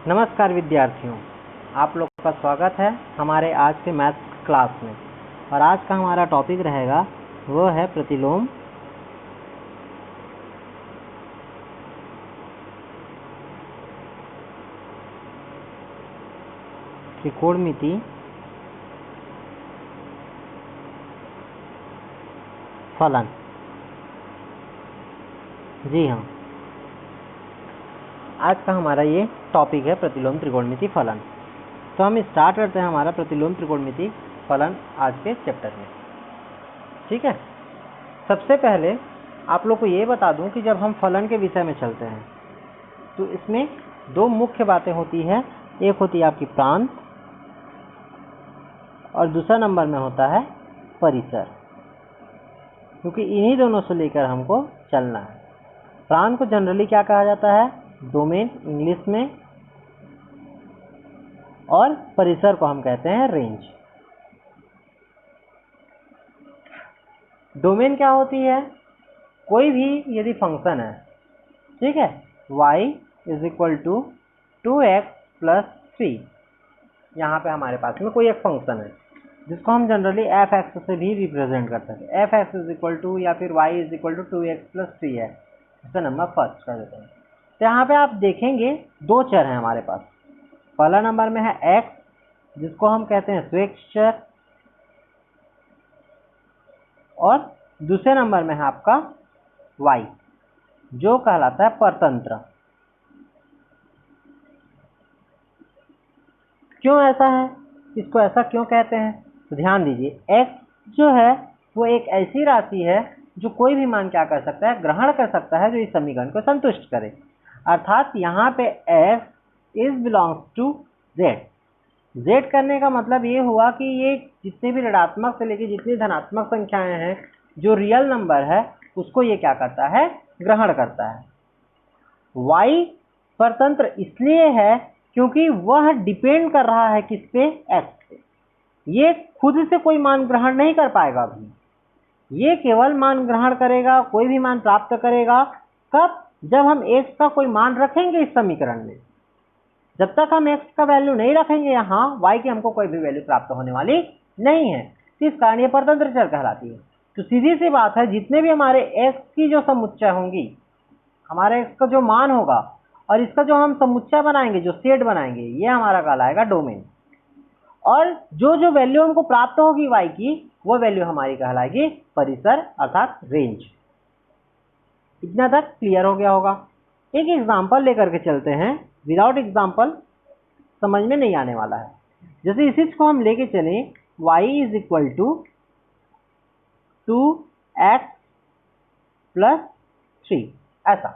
नमस्कार विद्यार्थियों, आप लोग का स्वागत है हमारे आज के मैथ्स क्लास में। और आज का हमारा टॉपिक रहेगा वो है प्रतिलोम त्रिकोणमिति फलन। जी हाँ, आज का हमारा ये टॉपिक है प्रतिलोम त्रिकोणमिति फलन। तो हम स्टार्ट करते हैं हमारा प्रतिलोम त्रिकोणमिति फलन आज के चैप्टर में। ठीक है, सबसे पहले आप लोग को ये बता दूं कि जब हम फलन के विषय में चलते हैं तो इसमें दो मुख्य बातें होती है। एक होती है आपकी प्रांत और दूसरा नंबर में होता है परिसर, क्योंकि इन्हीं दोनों से लेकर हमको चलना है। प्रांत को जनरली क्या कहा जाता है? डोमेन इंग्लिश में, और परिसर को हम कहते हैं रेंज। डोमेन क्या होती है? कोई भी यदि फंक्शन है, ठीक है, y = 2x + 3, यहाँ पे हमारे पास में कोई एक फंक्शन है जिसको हम जनरली f(x) से भी रिप्रेजेंट करते हैं। f(x) या फिर y = 2x + 3 है, इसका नंबर फर्स्ट कर देते हैं। तो यहाँ पे आप देखेंगे दो चर हैं हमारे पास। पहला नंबर में है x, जिसको हम कहते हैं स्वेच्छ चर, और दूसरे नंबर में है आपका y, जो कहलाता है परतंत्र। क्यों ऐसा है? इसको ऐसा क्यों कहते हैं? तो ध्यान दीजिए, x जो है वो एक ऐसी राशि है जो कोई भी मान क्या कर सकता है? ग्रहण कर सकता है, जो इस समीकरण को संतुष्ट करे। अर्थात यहाँ पे x belongs to z। z करने का मतलब ये हुआ कि ये जितने भी ऋणात्मक से लेकर जितनी धनात्मक संख्याएं हैं, जो रियल नंबर है, उसको ये क्या करता है? ग्रहण करता है। y परतंत्र इसलिए है क्योंकि वह डिपेंड कर रहा है किस पे? x पे। ये खुद से कोई मान ग्रहण नहीं कर पाएगा अभी, ये केवल मान ग्रहण करेगा, कोई भी मान प्राप्त करेगा कब? जब हम x का कोई मान रखेंगे इस समीकरण में। जब तक हम x का वैल्यू नहीं रखेंगे यहाँ, y की हमको कोई भी वैल्यू प्राप्त होने वाली नहीं है। इस कारण ये परतंत्र चर कहलाती है। तो सीधी सी बात है, जितने भी हमारे x की जो समुच्चय होंगी, हमारे x का जो मान होगा और इसका जो हम समुच्चय बनाएंगे, जो सेट बनाएंगे, ये हमारा कहलाएगा डोमेन। और जो जो वैल्यू हमको प्राप्त होगी y की, वो वैल्यू हमारी कहलाएगी परिसर अर्थात रेंज। इतना तक क्लियर हो गया होगा। एक एग्जांपल लेकर के चलते हैं, विदाउट एग्जांपल समझ में नहीं आने वाला है। जैसे इसी को हम लेके चलें, y = 2x + 3, ऐसा।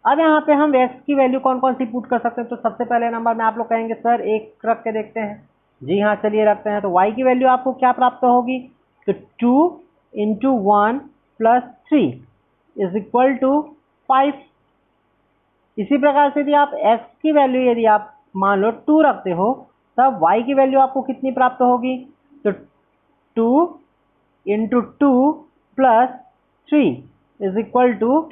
अब यहाँ पे हम x की वैल्यू कौन कौन सी पुट कर सकते हैं? तो सबसे पहले नंबर में आप लोग कहेंगे सर एक रख के देखते हैं। जी हाँ, चलिए रखते हैं। तो y की वैल्यू आपको क्या प्राप्त होगी? तो 2 × 1 + 3 = 5। इसी प्रकार से यदि आप x की वैल्यू यदि आप मान लो 2 रखते हो, तब y की वैल्यू आपको कितनी प्राप्त होगी? तो 2 × 2 + 3 =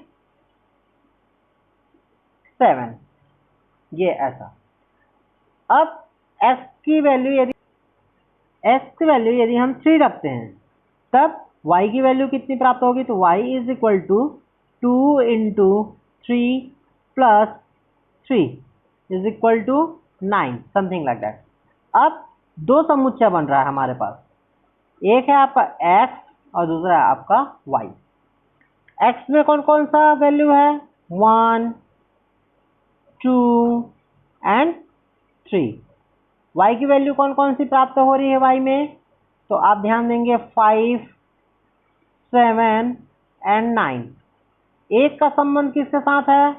7। ये ऐसा। अब x की वैल्यू यदि हम 3 रखते हैं, तब y की वैल्यू कितनी प्राप्त होगी? तो y = 2 × 3 + 3 = 9, समथिंग लाइक दैट। अब दो समुच्चय बन रहा है हमारे पास, एक है आपका x और दूसरा है आपका y। x में कौन कौन सा वैल्यू है? 1, 2 एंड 3। y की वैल्यू कौन कौन सी प्राप्त हो रही है y में? तो आप ध्यान देंगे 5, 7 एंड 9। एक का संबंध किसके साथ है?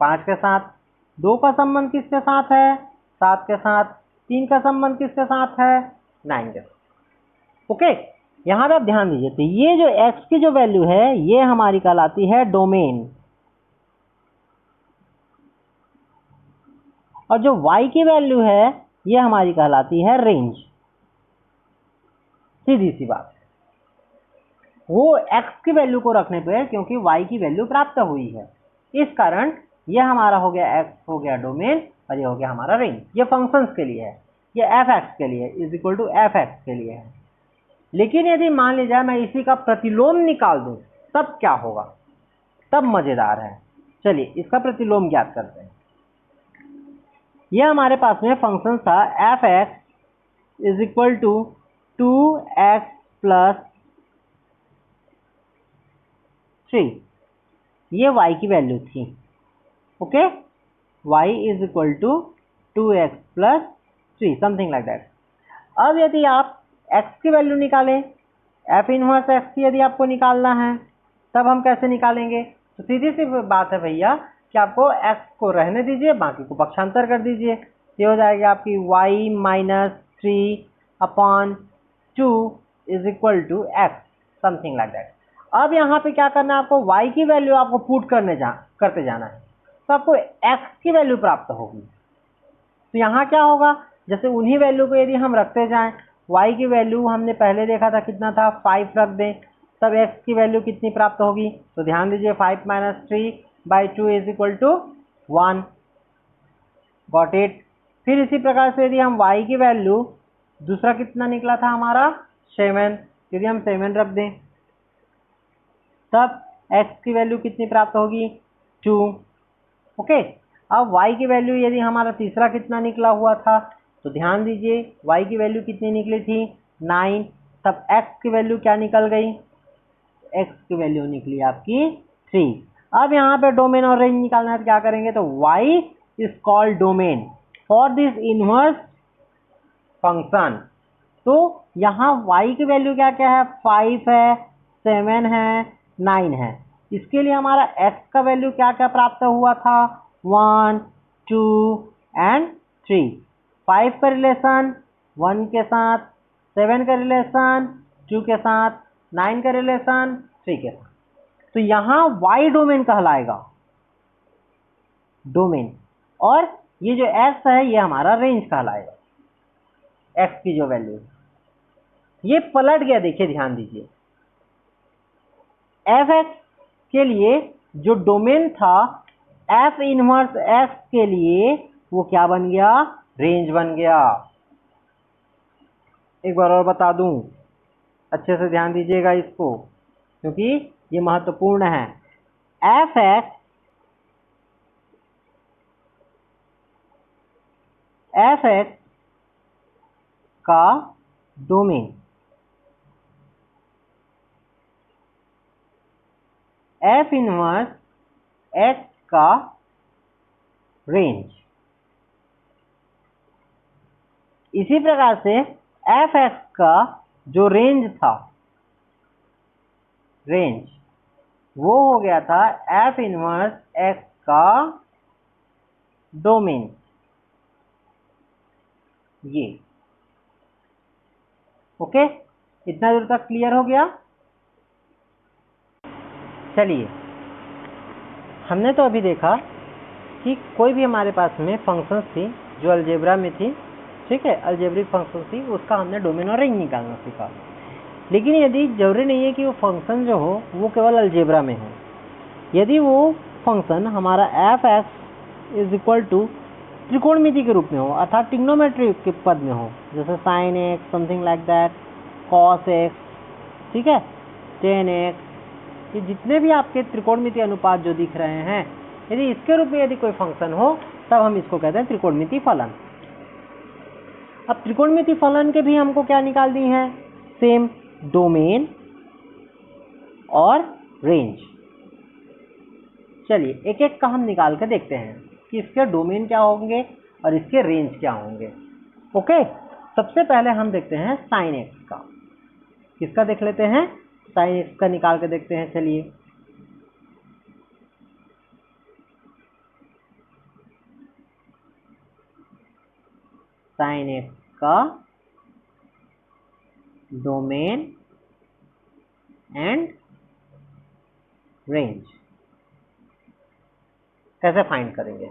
5 के साथ। 2 का संबंध किसके साथ है? 7 के साथ। 3 का संबंध किसके साथ है? 9 के साथ। ओके, यहाँ पे आप ध्यान दीजिए। तो ये जो x की जो वैल्यू है, ये हमारी कहलाती है डोमेन, और जो y की वैल्यू है, ये हमारी कहलाती है रेंज। सीधी सी बात, वो x की वैल्यू को रखने पे है क्योंकि y की वैल्यू प्राप्त हुई है। इस कारण यह हमारा हो गया x हो गया डोमेन, और ये हो गया हमारा रेंज। ये फंक्शंस के लिए है, ये एफ एक्स के लिए is equal to F X के लिए है। लेकिन यदि मान लीजिए मैं इसी का प्रतिलोम निकाल दूं तब क्या होगा, तब मजेदार है। चलिए इसका प्रतिलोम ज्ञात करते हैं। यह हमारे पास में फंक्शन था F x is equal to 2x plus 3, ये y की वैल्यू थी। Okay, y is equal to 2x plus 3 something like that. अब यदि आप x की वैल्यू निकालें, f इनवर्स x की यदि आपको निकालना है तब हम कैसे निकालेंगे? तो सीधी सी बात है भैया कि आपको x को रहने दीजिए, बाकी को पक्षांतर कर दीजिए। ये हो जाएगी आपकी y minus 3/2 is equal to x something like that. अब यहाँ पे क्या करना है आपको, y की वैल्यू आपको पुट करते जाना है, तो आपको x की वैल्यू प्राप्त होगी। तो यहाँ क्या होगा, जैसे उन्हीं वैल्यू को यदि हम रखते जाएं, y की वैल्यू हमने पहले देखा था कितना था, 5 रख दें, तब x की वैल्यू कितनी प्राप्त होगी? तो ध्यान दीजिए 5 minus 3/2 is equal to 1। Got it. फिर इसी प्रकार से यदि हम y की वैल्यू, दूसरा कितना निकला था हमारा 7, यदि हम 7 रख दें तब x की वैल्यू कितनी प्राप्त होगी? 2। ओके, अब y की वैल्यू यदि हमारा तीसरा कितना निकला हुआ था, तो ध्यान दीजिए y की वैल्यू कितनी निकली थी? 9। तब x की वैल्यू क्या निकल गई? x की वैल्यू निकली आपकी 3। अब यहाँ पे डोमेन और रेंज निकालना है तो क्या करेंगे, तो y is called domain for this inverse function. तो यहाँ y की वैल्यू क्या क्या है? 5 है, 7 है, 9 है। इसके लिए हमारा x का वैल्यू क्या क्या प्राप्त हुआ था? 1, 2 एंड 3। 5 का रिलेशन 1 के साथ, 7 का रिलेशन 2 के साथ, 9 का रिलेशन 3 के साथ। तो यहाँ y डोमेन कहलाएगा, डोमेन, और ये जो x है ये हमारा रेंज कहलाएगा, x की जो वैल्यू। ये पलट गया, देखिए ध्यान दीजिए, एफ एक्स के लिए जो डोमेन था एफ इनवर्स एक्स के लिए वो क्या बन गया? रेंज बन गया। एक बार और बता दूं, अच्छे से ध्यान दीजिएगा इसको, क्योंकि ये महत्वपूर्ण है। एफ एक्स का डोमेन एफ इनवर्स एक्स का रेंज। इसी प्रकार से एफ एक्स का जो रेंज था, रेंज वो हो गया था एफ इनवर्स एक्स का डोमेन। ये ओके, इतना दूर तक क्लियर हो गया? चलिए, हमने तो अभी देखा कि कोई भी हमारे पास में फंक्शंस थी जो अलजेब्रा में थी, ठीक है, अलजेब्रिक फंक्शन थी, उसका हमने डोमेन और रेंज निकालना सीखा। लेकिन यदि जरूरी नहीं है कि वो फंक्शन जो हो वो केवल अलजेब्रा में हो। यदि वो फंक्शन हमारा f x is equal to त्रिकोणमिति के रूप में हो, अर्थात ट्रिग्नोमेट्री के पद में हो, जैसे sine x something like that, cos x, ठीक है, टेन एक्स, ये जितने भी आपके त्रिकोणमिति अनुपात जो दिख रहे हैं, यदि इसके रूप में यदि कोई फंक्शन हो तब हम इसको कहते हैं त्रिकोणमिति फलन। अब त्रिकोणमिति फलन के भी हमको क्या निकाल दी है? सेम डोमेन और रेंज। चलिए एक एक का हम निकाल के देखते हैं कि इसके डोमेन क्या होंगे और इसके रेंज क्या होंगे। ओके, सबसे पहले हम देखते हैं साइन एक्स का। किसका देख लेते हैं? साइन एक्स का निकाल के देखते हैं। चलिए, साइन एक्स का डोमेन एंड रेंज कैसे फाइंड करेंगे?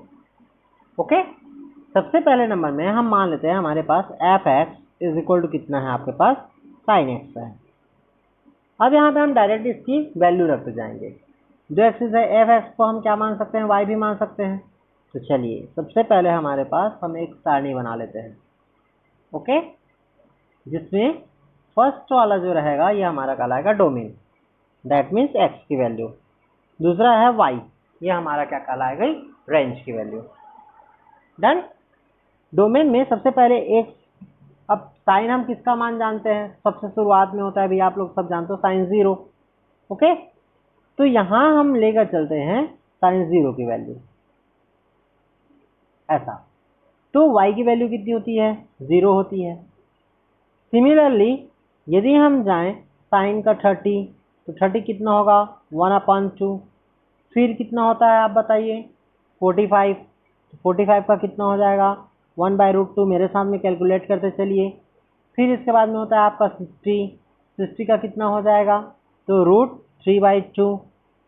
ओके, सबसे पहले नंबर में हम मान लेते हैं हमारे पास f x is equal to कितना है आपके पास? साइन एक्स है। अब यहाँ पे हम डायरेक्ट इसकी वैल्यू रखते जाएंगे। जो एक्सिस है एफ एक्स को हम क्या मान सकते हैं? वाई भी मान सकते हैं। तो चलिए सबसे पहले हमारे पास हम एक सारणी बना लेते हैं, ओके, जिसमें फर्स्ट वाला जो रहेगा ये हमारा कहलाएगा डोमेन, दैट मीन्स एक्स की वैल्यू। दूसरा है वाई, ये हमारा क्या कहलाएगा, रेंज की वैल्यू। डन। डोमेन में सबसे पहले एक, अब साइन हम किसका मान जानते हैं, सबसे शुरुआत में होता है भैया, आप लोग सब जानते हो, साइन 0, ओके। तो यहां हम लेकर चलते हैं साइन 0 की वैल्यू, ऐसा। तो y की वैल्यू कितनी होती है, 0 होती है। सिमिलरली यदि हम जाएं साइन का 30, तो 30 कितना होगा, 1/2। फिर कितना होता है आप बताइए, 45, तो 45 का कितना हो जाएगा, 1/√2। मेरे साथ में कैलकुलेट करते चलिए। फिर इसके बाद में होता है आपका 60, 60 का कितना हो जाएगा, तो √3/2।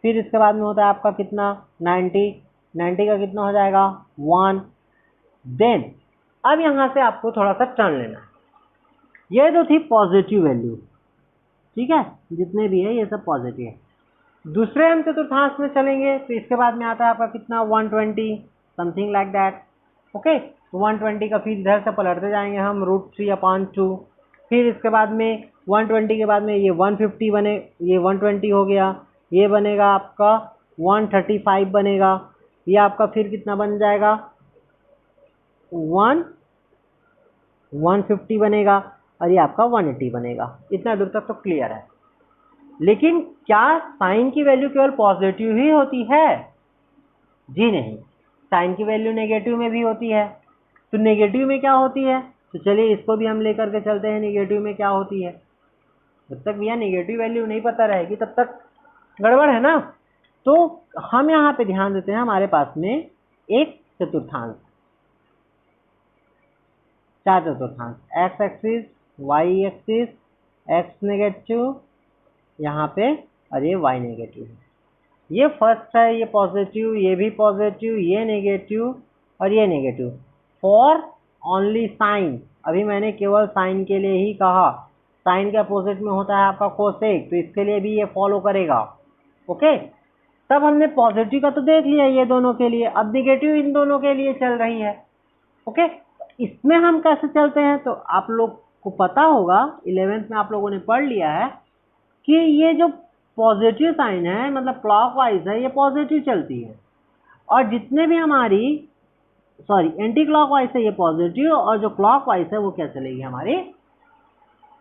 फिर इसके बाद में होता है आपका कितना, 90, 90 का कितना हो जाएगा, 1। देन अब यहां से आपको थोड़ा सा टर्न लेना है। ये तो थी पॉजिटिव वैल्यू, ठीक है, जितने भी है ये सब पॉजिटिव है। दूसरे हम चतुर्थांश में चलेंगे, तो इसके बाद में आता है आपका कितना, 120, समथिंग लाइक दैट, ओके। तो 120 का फिर इधर से पलटते जाएंगे हम, √3/2। फिर इसके बाद में 120 के बाद में ये 150 बने, ये 120 हो गया, ये बनेगा आपका 135 बनेगा, ये आपका फिर कितना बन जाएगा, 150 बनेगा, और ये आपका 180 बनेगा। इतना दूर तक तो क्लियर है। लेकिन क्या साइन की वैल्यू केवल पॉजिटिव ही होती है, जी नहीं, साइन की वैल्यू नेगेटिव में भी होती है। तो नेगेटिव में क्या होती है, तो चलिए इसको भी हम लेकर के चलते हैं, नेगेटिव में क्या होती है। जब तक भैया नेगेटिव वैल्यू नहीं पता रहेगी तब तक गड़बड़ है ना। तो हम यहाँ पे ध्यान देते हैं, हमारे पास में एक चतुर्थांश, 4 चतुर्थांश, X axis, Y axis, X negative यहाँ पे, और ये वाई नेगेटिव है। ये फर्स्ट है, ये पॉजिटिव, ये भी पॉजिटिव, ये नेगेटिव और ये नेगेटिव। फॉर ओनली साइन, अभी मैंने केवल साइन के लिए ही कहा। साइन के अपोजिट में होता है आपका कोसेक, तो इसके लिए भी ये फॉलो करेगा, ओके। तब हमने पॉजिटिव का तो देख लिया ये दोनों के लिए, अब नेगेटिव इन दोनों के लिए चल रही है, ओके। इसमें हम कैसे चलते हैं, तो आप लोग को पता होगा, 11th में आप लोगों ने पढ़ लिया है कि ये जो पॉजिटिव साइन है, मतलब क्लॉकवाइज है, ये पॉजिटिव चलती है। और जितने भी हमारी, सॉरी, एंटी क्लॉकवाइज है ये पॉजिटिव, और जो क्लॉकवाइज है वो क्या चलेगी, हमारी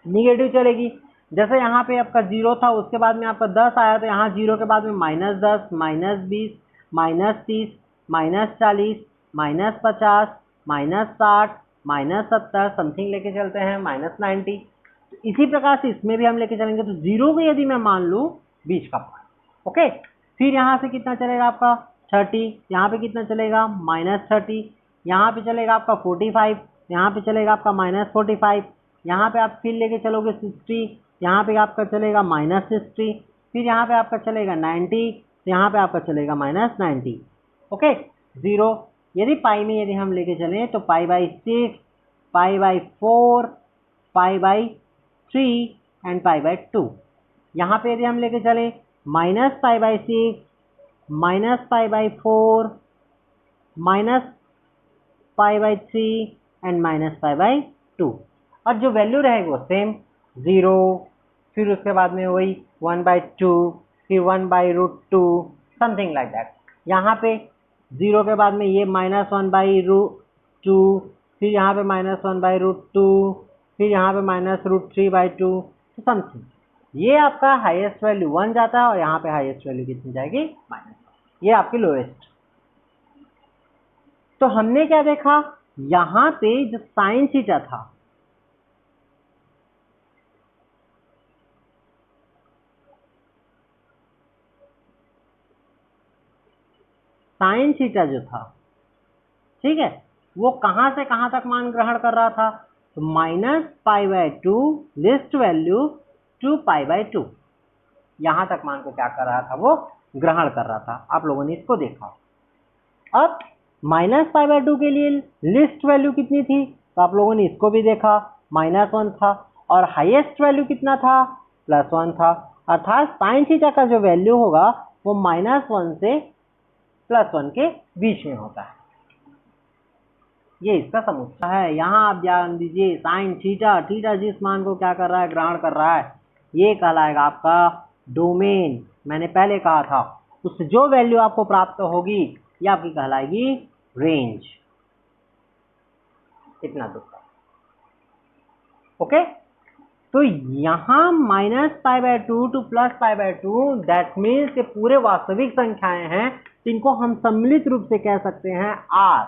निगेटिव चलेगी। जैसे यहाँ पे आपका 0 था, उसके बाद में आपका 10 आया, तो यहाँ 0 के बाद में -10, -20, -30, -40, -50, -60, -70 समथिंग लेके चलते हैं, -90। इसी प्रकार से इसमें भी हम लेके चलेंगे। तो 0 को यदि मैं मान लूँ बीच का पॉइंट, ओके। फिर यहाँ से कितना चलेगा आपका 30, यहाँ पे कितना चलेगा -30, यहाँ पे चलेगा आपका 45, यहाँ पे चलेगा आपका -45, यहाँ पे आप फिर लेके चलोगे 60, यहाँ पे आपका चलेगा -60, फिर यहाँ पे आपका चलेगा 90, यहाँ पे आपका चलेगा -90, ओके। 0 यदि पाई में यदि हम लेके चलें तो π/6, π/4, π/3 एंड π/2। यहाँ पे यदि हम लेके चलें -π/6, -π/4, -π/3 एंड -π/2, और जो वैल्यू रहेगी वो सेम 0, फिर उसके बाद में वही 1/2, फिर 1/√2, समथिंग लाइक दैट। यहाँ पे 0 के बाद में ये -1/√2, फिर यहाँ पे -1/√2, फिर यहाँ पे -√3/2, तो समथिंग। ये आपका हाईएस्ट वैल्यू 1 जाता है, और यहाँ पे हाईएस्ट वैल्यू कितनी जाएगी, -1, ये आपकी लोएस्ट। तो हमने क्या देखा, यहाँ पे जो साइन थीटा था, साइन थीटा जो था, ठीक है, वो कहाँ से कहाँ तक मान ग्रहण कर रहा था, तो -π/2 लिस्ट वैल्यू टू π/2, यहाँ तक मान को क्या कर रहा था, वो ग्रहण कर रहा था। आप लोगों ने इसको देखा। अब -π/2 के लिए लिस्ट वैल्यू कितनी थी, तो आप लोगों ने इसको भी देखा, -1 था, और हाईएस्ट वैल्यू कितना था, +1 था। अर्थात साइन थीटा का जो वैल्यू होगा वो -1 से +1 के बीच में होता है। ये इसका समुच्चय है। यहाँ आप ध्यान दीजिए साइन थीटा, थीटा जिस मान को क्या कर रहा है, ग्रहण कर रहा है, ये कहलाएगा आपका डोमेन। मैंने पहले कहा था उससे जो वैल्यू आपको प्राप्त होगी ये आपकी कहलाएगी रेंज। इतना दूर ओके। तो यहाँ -π/2 टू +π/2 दैट मीन्स ये पूरे वास्तविक संख्याएं हैं, जिनको हम सम्मिलित रूप से कह सकते हैं R।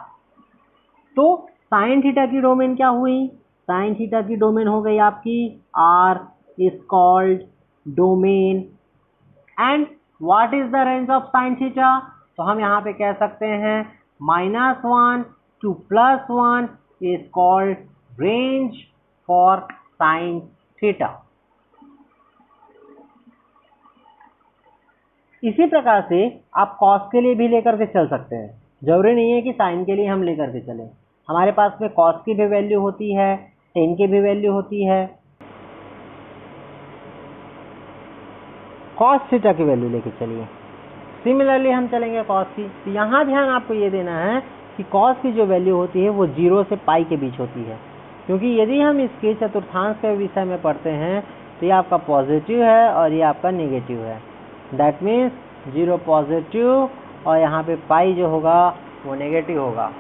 तो साइन थीटा की डोमेन क्या हुई, साइन थीटा की डोमेन हो गई आपकी R is called domain. And what is the range of sine theta, तो हम यहाँ पे कह सकते हैं -1 to +1 is called range for sine theta. इसी प्रकार से आप कॉस के लिए भी लेकर के चल सकते हैं, जरूरी नहीं है कि साइन के लिए हम लेकर के चलें। हमारे पास में कॉस की भी वैल्यू होती है, टेन की भी वैल्यू होती है, कॉस थीटा की वैल्यू लेके चलिए। सिमिलरली हम चलेंगे कॉस की। तो यहाँ ध्यान आपको ये देना है कि कॉस की जो वैल्यू होती है वो 0 से पाई के बीच होती है, क्योंकि यदि हम इसके चतुर्थांश के विषय में पढ़ते हैं तो ये आपका पॉजिटिव है और ये आपका नेगेटिव है। दैट मीन्स 0 पॉजिटिव और यहाँ पे पाई जो होगा वो नेगेटिव होगा।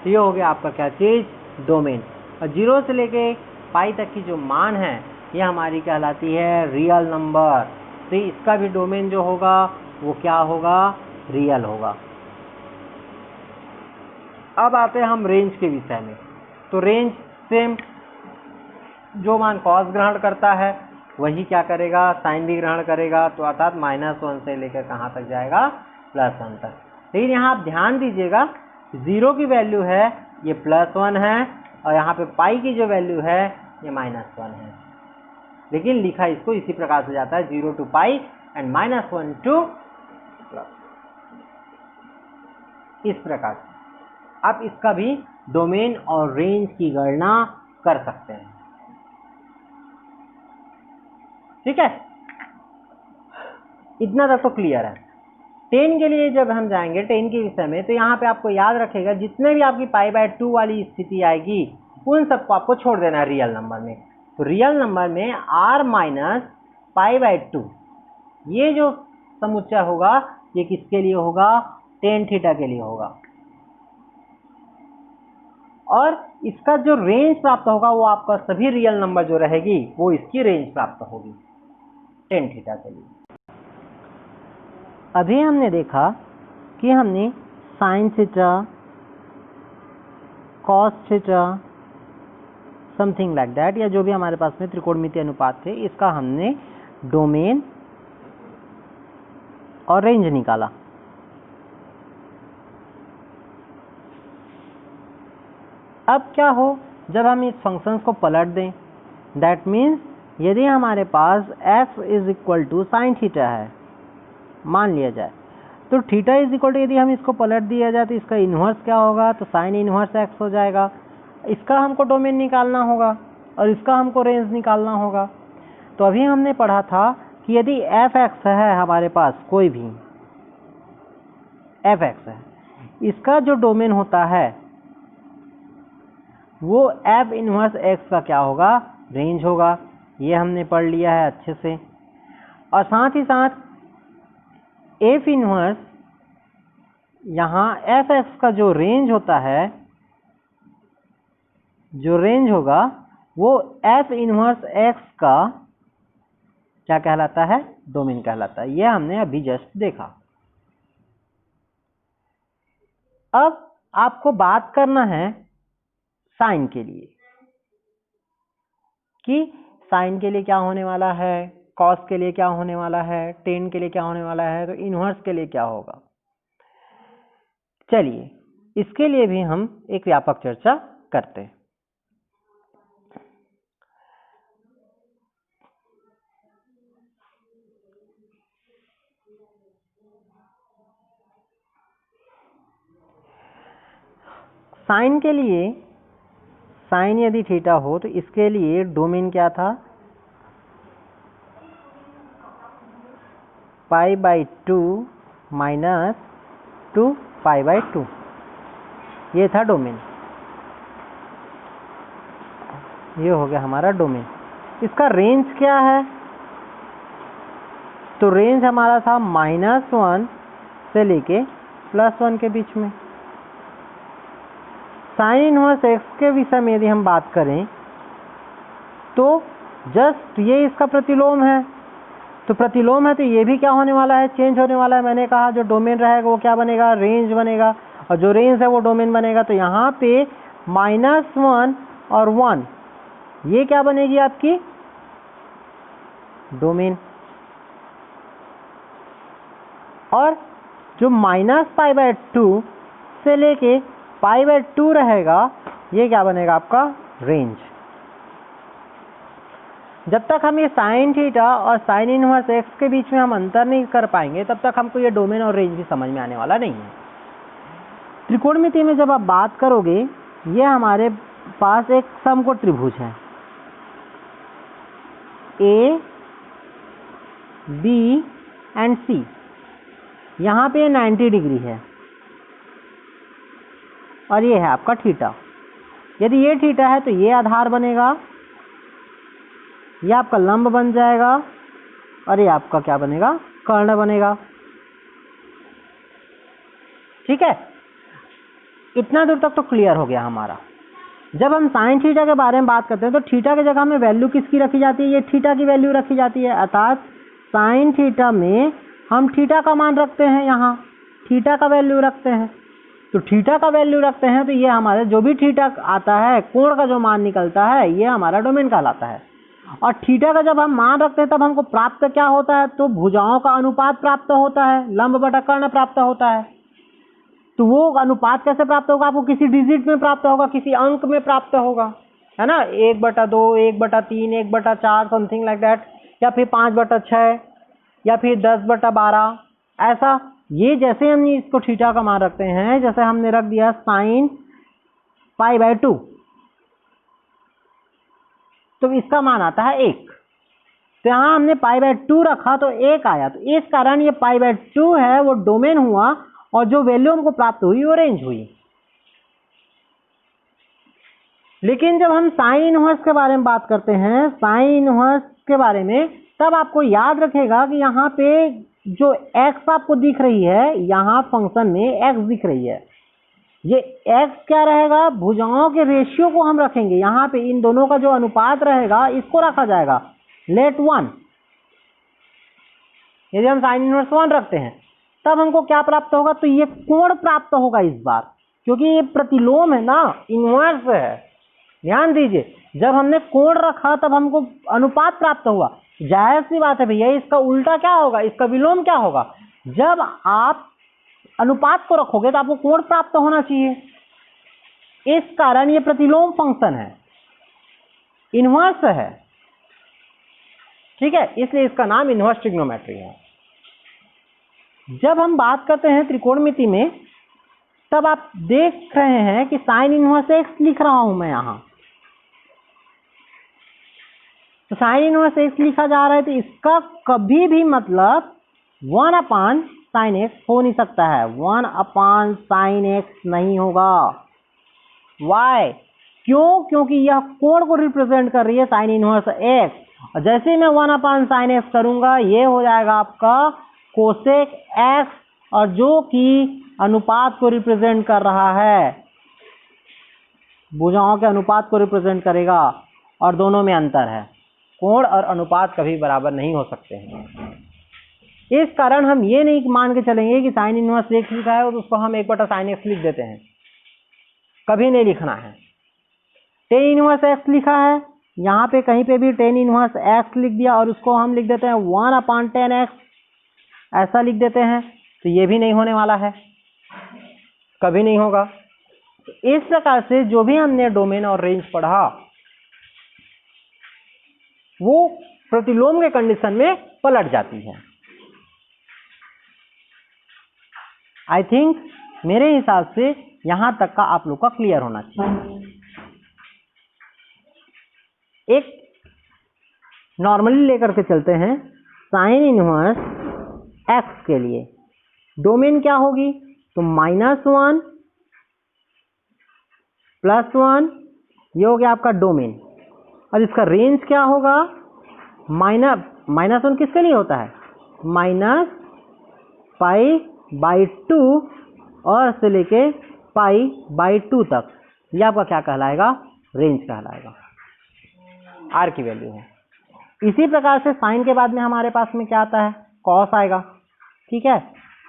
तो ये हो गया आपका क्या चीज़, डोमेन। और 0 से लेके पाई तक की जो मान है ये हमारी कहलाती है रियल नंबर। तो इसका भी डोमेन जो होगा वो क्या होगा, रियल होगा। अब आते हैं हम रेंज के विषय में। तो रेंज सेम, जो मान कॉस ग्रहण करता है वही क्या करेगा, साइन भी ग्रहण करेगा। तो अर्थात -1 से लेकर कहाँ तक जाएगा, +1 तक। लेकिन यहाँ आप ध्यान दीजिएगा 0 की वैल्यू है ये +1 है और यहाँ पे पाई की जो वैल्यू है ये -1 है। लेकिन लिखा इसको इसी प्रकार से जाता है 0 to pi and -1 to plus, इस प्रकार से आप इसका भी डोमेन और रेंज की गणना कर सकते हैं। ठीक है, इतना तक तो क्लियर है। 10 के लिए जब हम जाएंगे 10 के विषय में, तो यहाँ पे आपको याद रखेगा जितने भी आपकी π/2 वाली स्थिति आएगी उन सबको आपको छोड़ देना है रियल नंबर में। तो रियल नंबर में R - π/2 ये जो समुच्चय होगा ये किसके लिए होगा, tan थीटा के लिए होगा। और इसका जो रेंज प्राप्त होगा वो आपका सभी रियल नंबर जो रहेगी वो इसकी रेंज प्राप्त होगी tan थीटा के लिए। अभी हमने देखा कि हमने sine theta, cos theta, something like that, या जो भी हमारे पास में त्रिकोणमितीय अनुपात थे, इसका हमने डोमेन और रेंज निकाला। अब क्या हो जब हम इस फंक्शंस को पलट दें, दैट मीन्स यदि हमारे पास f = साइन थीटा है मान लिया जाए, तो थीटा = यदि हम इसको पलट दिया जाए तो इसका इन्वर्स क्या होगा, तो साइन इन्वर्स x हो जाएगा। इसका हमको डोमेन निकालना होगा और इसका हमको रेंज निकालना होगा। तो अभी हमने पढ़ा था कि यदि f(x) है हमारे पास, कोई भी f(x) है, इसका जो डोमेन होता है वो f इन्वर्स x का क्या होगा, रेंज होगा। ये हमने पढ़ लिया है अच्छे से। और साथ ही साथ f इन्वर्स, यहाँ f(x) का जो रेंज होता है, जो रेंज होगा वो f इन्वर्स x का क्या कहलाता है, डोमेन कहलाता है। यह हमने अभी जस्ट देखा। अब आपको बात करना है साइन के लिए कि साइन के लिए क्या होने वाला है, कॉस के लिए क्या होने वाला है, टेन के लिए क्या होने वाला है, तो इन्वर्स के लिए क्या होगा। चलिए इसके लिए भी हम एक व्यापक चर्चा करते हैं। साइन के लिए, साइन यदि थीटा हो तो इसके लिए डोमेन क्या था, π/2 - 2π/2, ये था डोमेन। ये हो गया हमारा डोमेन। इसका रेंज क्या है? तो रेंज हमारा था -1 से लेके +1 के बीच में। साइन इनवर्स एक्स के विषय में यदि हम बात करें तो जस्ट ये इसका प्रतिलोम है, तो प्रतिलोम है तो ये भी क्या होने वाला है? चेंज होने वाला है। मैंने कहा जो डोमेन रहेगा वो क्या बनेगा? रेंज बनेगा, और जो रेंज है वो डोमेन बनेगा। तो यहाँ पे -1 और 1 ये क्या बनेगी आपकी? डोमेन। और जो -π/2 से लेके π/2 रहेगा ये क्या बनेगा? आपका रेंज। जब तक हम ये साइन थीटा और साइन इनवर्स एक्स के बीच में हम अंतर नहीं कर पाएंगे तब तक हमको ये डोमेन और रेंज भी समझ में आने वाला नहीं है। त्रिकोणमिति में जब आप बात करोगे, ये हमारे पास एक समकोण त्रिभुज है, ए बी एंड सी। यहाँ पे 90 डिग्री है और ये है आपका थीटा। यदि ये थीटा है तो ये आधार बनेगा, ये आपका लंब बन जाएगा, और ये आपका क्या बनेगा? कर्ण बनेगा। ठीक है, इतना दूर तक तो क्लियर हो गया हमारा। जब हम साइन थीटा के बारे में बात करते हैं तो थीटा की जगह में वैल्यू किसकी रखी जाती है? ये थीटा की वैल्यू रखी जाती है। अर्थात साइन थीटा में हम थीटा का मान रखते हैं, यहाँ थीटा का वैल्यू रखते हैं। तो थीटा का वैल्यू रखते हैं तो ये हमारे जो भी थीटा आता है, कोण का जो मान निकलता है, ये हमारा डोमेन कहलाता है। और थीटा का जब हम मान रखते हैं तब हमको प्राप्त क्या होता है? तो भुजाओं का अनुपात प्राप्त होता है, लंब बटा कर्ण प्राप्त होता है। तो वो अनुपात कैसे प्राप्त होगा? आपको किसी डिजिट में प्राप्त होगा, किसी अंक में प्राप्त होगा, है ना? 1/2, 1/3, 1/4, समथिंग लाइक दैट, या फिर 5/6, या फिर 10/12, ऐसा। ये जैसे हम इसको थीटा का मान रखते हैं, जैसे हमने रख दिया साइन π/2, तो इसका मान आता है 1। तो यहाँ हमने π/2 रखा तो 1 आया, तो इस कारण ये π/2 है वो डोमेन हुआ, और जो वैल्यू हमको प्राप्त हुई वो रेंज हुई। लेकिन जब हम साइन इनवर्स के बारे में बात करते हैं, साइन इनवर्स के बारे में, तब आपको याद रखेगा कि यहाँ पे जो x आपको दिख रही है, यहाँ फंक्शन में x दिख रही है, ये x क्या रहेगा? भुजाओं के रेशियो को हम रखेंगे। यहाँ पे इन दोनों का जो अनुपात रहेगा इसको रखा जाएगा, लेट 1। यदि हम साइन इनवर्स 1 रखते हैं तब हमको क्या प्राप्त होगा? तो ये कोण प्राप्त होगा इस बार, क्योंकि ये प्रतिलोम है ना, इनवर्स है। ध्यान दीजिए, जब हमने कोण रखा तब हमको अनुपात प्राप्त हुआ। जाहिर सी बात है भैया, इसका उल्टा क्या होगा? इसका विलोम क्या होगा? जब आप अनुपात को रखोगे तो आपको कोण प्राप्त होना चाहिए। इस कारण ये प्रतिलोम फंक्शन है, इनवर्स है। ठीक है, इसलिए इसका नाम इनवर्स ट्रिग्नोमेट्री है। जब हम बात करते हैं त्रिकोणमिति में, तब आप देख रहे हैं कि साइन इनवर्स एक्स लिख रहा हूं मैं यहाँ। तो साइन इनवर्स एक्स लिखा जा रहा है, तो इसका कभी भी मतलब 1/sin x हो नहीं सकता है। 1/sin x नहीं होगा। वाई? क्यों? क्योंकि यह कोण को रिप्रेजेंट कर रही है साइन इनवर्स x, और जैसे ही मैं 1/sin x करूंगा ये हो जाएगा आपका कोसेक x, और जो कि अनुपात को रिप्रेजेंट कर रहा है, भुजाओं के अनुपात को रिप्रेजेंट करेगा, और दोनों में अंतर है। कोण और अनुपात कभी बराबर नहीं हो सकते हैं। इस कारण हम ये नहीं मान के चलेंगे कि साइन इनवर्स x लिखा है और उसको हम 1/sin x लिख देते हैं, कभी नहीं लिखना है। टेन इनवर्स x लिखा है, यहाँ पे कहीं पे भी टेन इनवर्स x लिख दिया और उसको हम लिख देते हैं 1/10 x, ऐसा लिख देते हैं, तो ये भी नहीं होने वाला है, कभी नहीं होगा। इस प्रकार से जो भी हमने डोमेन और रेंज पढ़ा वो प्रतिलोम के कंडीशन में पलट जाती है। आई थिंक मेरे हिसाब से यहां तक का आप लोग का क्लियर होना चाहिए। एक नॉर्मली लेकर के चलते हैं साइन इनवर्स x के लिए। डोमेन क्या होगी? तो -1 +1, ये हो गया आपका डोमेन। और इसका रेंज क्या होगा, -1 किसके लिए होता है, -π/2 और से लेके π/2 तक, ये आपका क्या कहलाएगा, रेंज कहलाएगा, आर की वैल्यू है। इसी प्रकार से साइन के बाद में हमारे पास में क्या आता है, कॉस आएगा, ठीक है।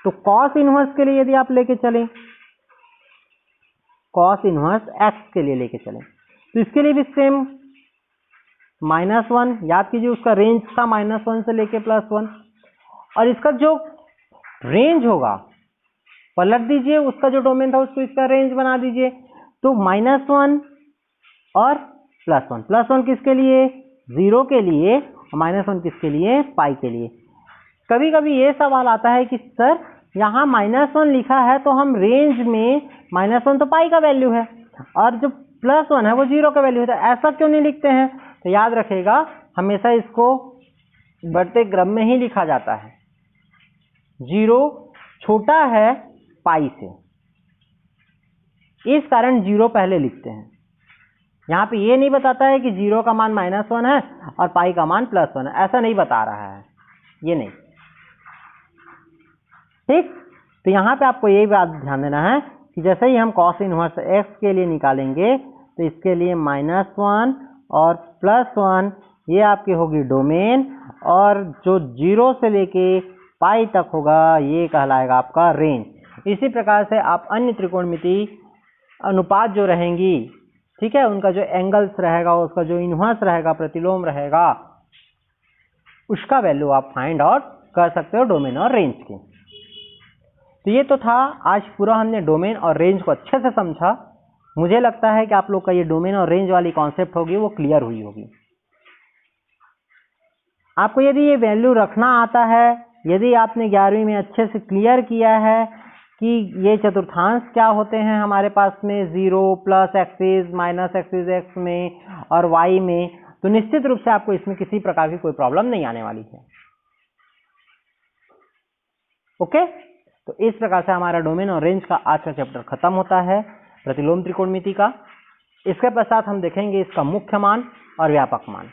तो कॉस इनवर्स के लिए यदि आप लेके चलें, कॉस इनवर्स एक्स के लिए लेके चलें, तो इसके लिए भी सेम -1, याद कीजिए उसका रेंज था -1 से लेके +1, और इसका जो रेंज होगा पलट दीजिए, उसका जो डोमेन था उसको इसका रेंज बना दीजिए, तो -1 और +1, +1 किसके लिए, 0 के लिए, -1 किसके लिए, पाई के लिए। कभी कभी ये सवाल आता है कि सर यहाँ -1 लिखा है तो हम रेंज में -1 तो पाई का वैल्यू है और जो +1 है वो 0 का वैल्यू है, तो ऐसा क्यों नहीं लिखते हैं। तो याद रखिएगा हमेशा इसको बढ़ते क्रम में ही लिखा जाता है, 0 छोटा है पाई से, इस कारण 0 पहले लिखते हैं। यहाँ पे ये नहीं बताता है कि 0 का मान -1 है और पाई का मान +1 है, ऐसा नहीं बता रहा है, ये नहीं, ठीक। तो यहाँ पे आपको यही बात ध्यान देना है कि जैसे ही हम cos इनवर्स x के लिए निकालेंगे तो इसके लिए -1 और +1 ये आपकी होगी डोमेन, और जो 0 से लेके पाई तक होगा ये कहलाएगा आपका रेंज। इसी प्रकार से आप अन्य त्रिकोणमिति अनुपात जो रहेंगी, ठीक है, उनका जो एंगल्स रहेगा, उसका जो इनवर्स रहेगा, प्रतिलोम रहेगा, उसका वैल्यू आप फाइंड आउट कर सकते हो डोमेन और रेंज की। तो ये तो था, आज पूरा हमने डोमेन और रेंज को अच्छे से समझा। मुझे लगता है कि आप लोग का ये डोमेन और रेंज वाली कॉन्सेप्ट होगी वो क्लियर हुई होगी। आपको यदि ये वैल्यू रखना आता है, यदि आपने 11वीं में अच्छे से क्लियर किया है कि ये चतुर्थांश क्या होते हैं हमारे पास में 0 + एक्सिस -एक्सिस x में और y में, तो निश्चित रूप से आपको इसमें किसी प्रकार की कोई प्रॉब्लम नहीं आने वाली है। ओके, तो इस प्रकार से हमारा डोमेन और रेंज का आज का चैप्टर खत्म होता है, प्रतिलोम त्रिकोणमिति का। इसके पश्चात हम देखेंगे इसका मुख्य मान और व्यापक मान।